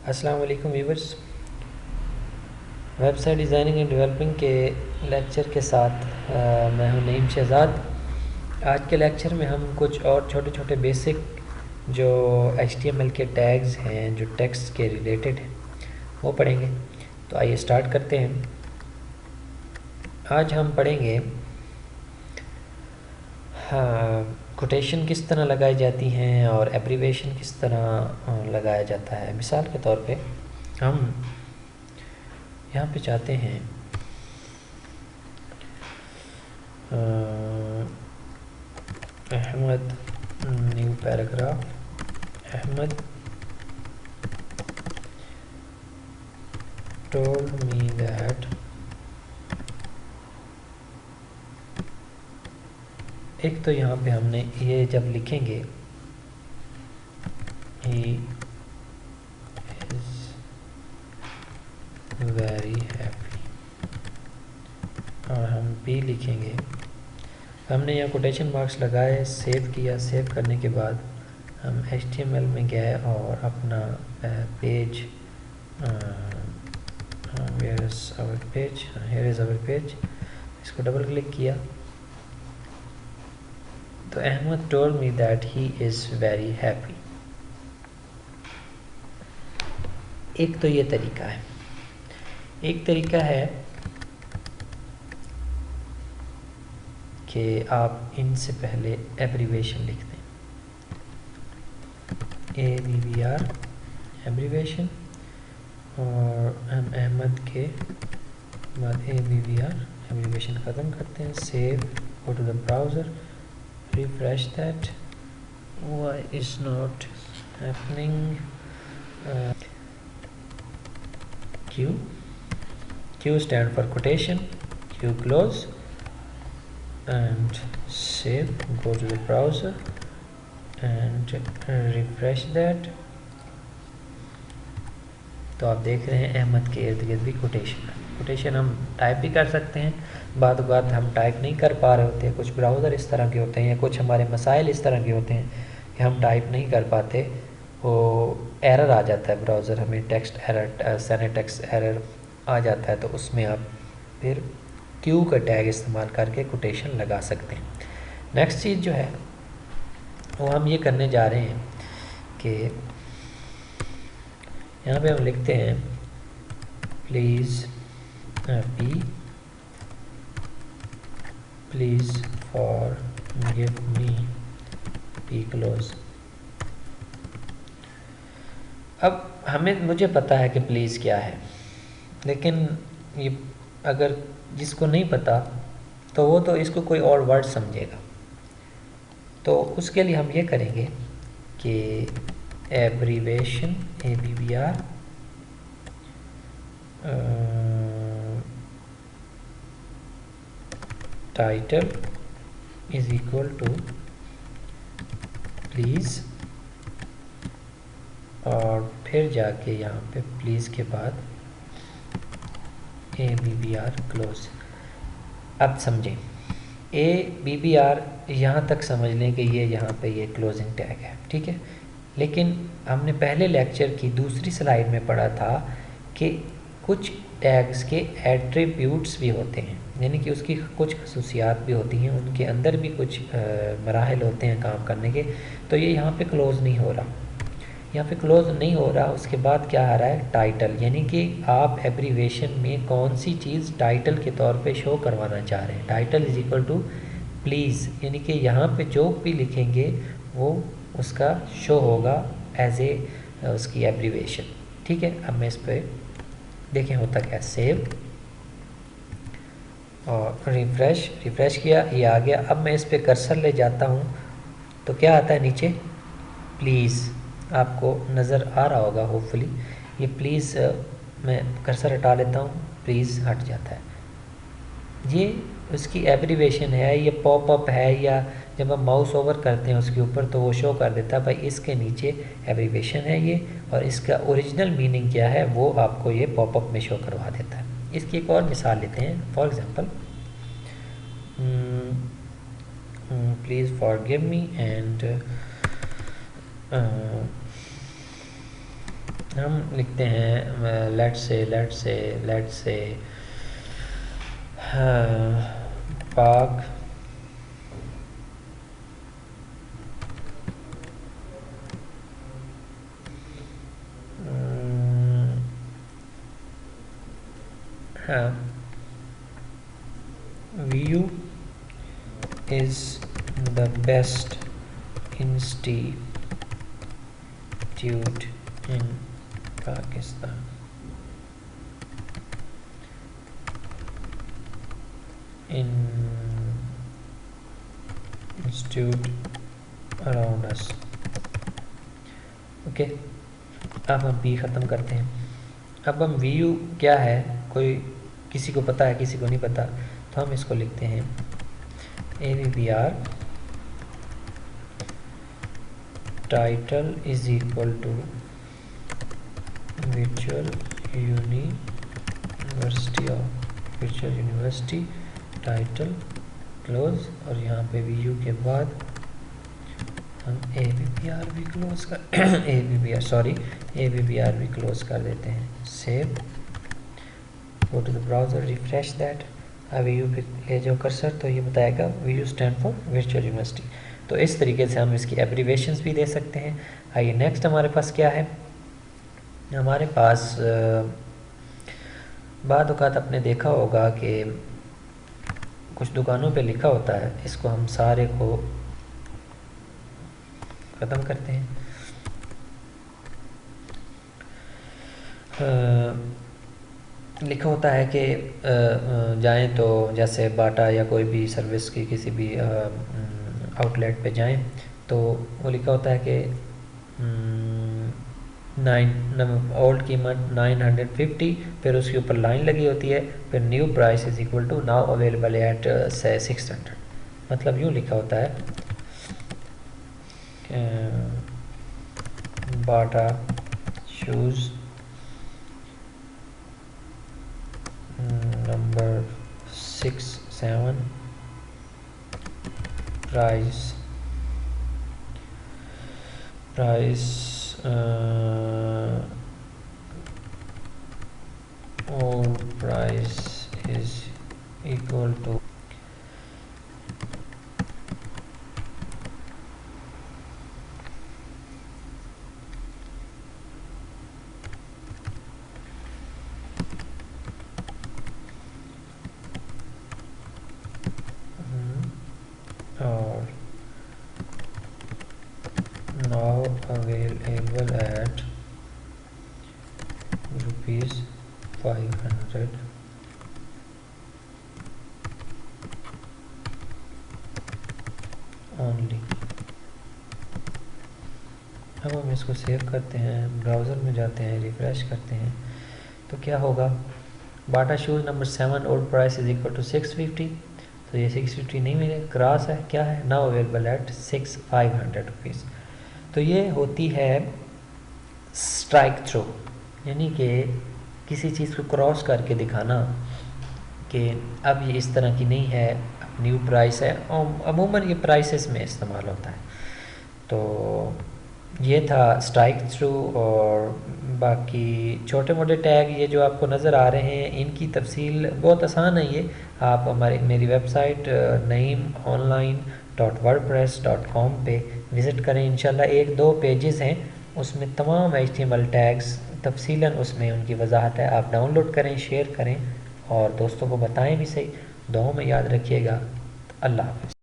السلام علیکم viewers, website designing and developing کے لیکچر کے ساتھ میں ہوں نعیم شہزاد۔ آج کے لیکچر میں ہم کچھ اور چھوٹے چھوٹے بیسک جو HTML کے ٹیگز ہیں جو ٹیکسٹ کے ریلیٹڈ ہیں وہ پڑھیں گے۔ تو آئیے سٹارٹ کرتے ہیں۔ آج ہم پڑھیں گے کوٹیشن کس طرح لگائی جاتی ہیں اور ایبریویشن کس طرح لگایا جاتا ہے۔ مثال کے طور پہ ہم یہاں پہ چاہتے ہیں Ahmed new paragraph, Ahmed told me that ایک تو یہاں پہ ہم نے یہ جب لکھیں گے he is very happy اور ہم بھی لکھیں گے، ہم نے یہاں کوٹیشن مارکس لگائے، سیو کیا۔ سیو کرنے کے بعد ہم HTML میں گئے اور اپنا page where is our page، here is our page، اس کو ڈبل کلک کیا تو Ahmad told me that he is very happy۔ ایک تو یہ طریقہ ہے۔ ایک طریقہ ہے کہ آپ ان سے پہلے ایبریویشن لکھ دیں، ABBR ایبریویشن، اور ہم احمد کے بعد ABBR ایبریویشن ختم کرتے ہیں۔ Save, go to the browser, refresh that, why is not happening, Q stand for quotation، Q close and save, go to the browser and refresh that۔ تو آپ دیکھ رہے ہیں احمد کے ارد گرد بھی کوٹیشن ہے۔ کوٹیشن ہم ٹائپ بھی کر سکتے ہیں، بعض اوقات ہم ٹائپ نہیں کر پا رہے ہوتے ہیں، کچھ براؤزر اس طرح کے ہوتے ہیں یا کچھ ہمارے مسائل اس طرح کے ہوتے ہیں کہ ہم ٹائپ نہیں کر پاتے، وہ ایرر آ جاتا ہے براؤزر، ہمیں ٹیکسٹ ایرر، سینیٹیکس ایرر آ جاتا ہے، تو اس میں آپ پھر کیو کا ٹیگ استعمال کر کے کوٹیشن لگا سکتے ہیں۔ نیکسٹ چیز جو ہے وہ ہم یہ کرنے جا رہے ہیں کہ یہاں پہ ہم لکھتے ہیں please forgive me P close. اب مجھے پتا ہے کہ پلیز کیا ہے، لیکن یہ اگر جس کو نہیں پتا تو وہ تو اس کو کوئی اور ورڈ سمجھے گا، تو اس کے لیے ہم یہ کریں گے کہ abbreviation ABBR title is equal to please, اور پھر جا کے یہاں پہ پلیز کے بعد ABBR کلوز۔ اب سمجھیں ABBR یہاں تک سمجھ لیں کہ یہ یہاں پہ یہ کلوزنگ ٹیگ ہے، ٹھیک ہے، لیکن ہم نے پہلے لیکچر کی دوسری سلائیڈ میں پڑھا تھا کہ کچھ ٹیگز کے ایٹریبیوٹس بھی ہوتے ہیں، یعنی کہ اس کی کچھ خصوصیات بھی ہوتی ہیں، ان کے اندر بھی کچھ مراحل ہوتے ہیں کام کرنے کے، تو یہ یہاں پہ کلوز نہیں ہو رہا، یہاں پہ کلوز نہیں ہو رہا۔ اس کے بعد کیا آ رہا ہے؟ ٹائٹل، یعنی کہ آپ ایبریویشن میں کون سی چیز ٹائٹل کے طور پہ شو کروانا چاہ رہے ہیں۔ Title is equal to please, یعنی کہ یہاں پہ جو بھی لکھیں گے وہ اس کا شو ہوگا ایز اے اس کی ایبریویشن، ٹھیک ہے۔ اب میں اس پہ دیکھیں ہوتا کیا، سیو اور ریفریش کیا، یہ آ گیا۔ اب میں اس پہ کرسر لے جاتا ہوں تو کیا آتا ہے نیچے؟ پلیز، آپ کو نظر آ رہا ہوگا ہوپ فلی، یہ پلیز میں کرسر ہٹا لیتا ہوں، پلیز ہٹ جاتا ہے۔ یہ اس کی ایبریویشن ہے، یہ پاپ اپ ہے، یا جب ہم ماؤس اوور کرتے ہیں اس کے اوپر تو وہ شو کر دیتا ہے بھائی اس کے نیچے ایبریویشن ہے یہ، اور اس کا اوریجنل میننگ کیا ہے وہ آپ کو یہ پاپ اپ میں شو کروا دیتا ہے۔ اس کی ایک اور مثال لیتے ہیں، for example please forgive me and ہم لکھتے ہیں let say Pak View is the best institute in Pakistan. Institute around us. Okay, اب ہم بی ختم کرتے ہیں. اب ہم وی یو کیا ہے، کوئی کسی کو پتہ ہے کسی کو نہیں پتہ، تو ہم اس کو لکھتے ہیں A V B R title is equal to virtual university title close, اور یہاں پہ وی یو کے بعد ہم اے بی بی آر بھی کلوز کر اے بی بی آر بھی کلوز کر دیتے ہیں. Save, go to the browser, refresh that. اب وی یو پہ لے جاؤ کرسر تو یہ بتائے گا V U stand for virtual university. تو اس طریقے سے ہم اس کی ایبریویشنس بھی دے سکتے ہیں. آئیے نیکسٹ ہمارے پاس کیا ہے، ہمارے پاس بعض اوقات آپ نے دیکھا ہوگا کہ کچھ دکانوں پہ لکھا ہوتا ہے، اس کو ہم سارے کو ختم کرتے ہیں. لکھا ہوتا ہے کہ جائیں تو جیسے باٹا یا کوئی بھی سروس کی کسی بھی آؤٹ لیٹ پہ جائیں تو وہ لکھا ہوتا ہے کہ اولڈ قیمت 950، پھر اس کے اوپر لائن لگی ہوتی ہے، پھر new price is equal to now available at 600. مطلب یوں لکھا ہوتا ہے Bata shoes number 67 price old price is equal to or now available at rupees 500 only. اب ہم اس کو سیو کرتے ہیں، براؤزر میں جاتے ہیں، ریفریش کرتے ہیں تو کیا ہوگا، Bata shoes number 7 old price is equal to 650. تو یہ 650 نہیں ملے، کراس ہے، کیا ہے، ناؤ اویلیبل ایٹ 500 روپیز. تو یہ ہوتی ہے اسٹرائک تھرو، یعنی کہ کسی چیز کو کراس کر کے دکھانا کہ اب یہ اس طرح کی نہیں ہے، نیو پرائس ہے. عموماً یہ پرائسز میں استعمال ہوتا ہے. تو یہ تھا اسٹرائک تھرو. اور باقی چھوٹے موٹے ٹیگ یہ جو آپ کو نظر آ رہے ہیں ان کی تفصیل بہت آسان ہے. یہ آپ میری ویب سائٹ nameonline.wordpress.com پہ وزٹ کریں. انشاءاللہ 1-2 پیجز ہیں، اس میں تمام HTML ٹیگز تفصیلاً اس میں ان کی وضاحت ہے. آپ ڈاؤن لوڈ کریں، شیئر کریں اور دوستوں کو بتائیں بھی صحیح. دعاؤں میں یاد رکھیے گا. اللہ حافظ.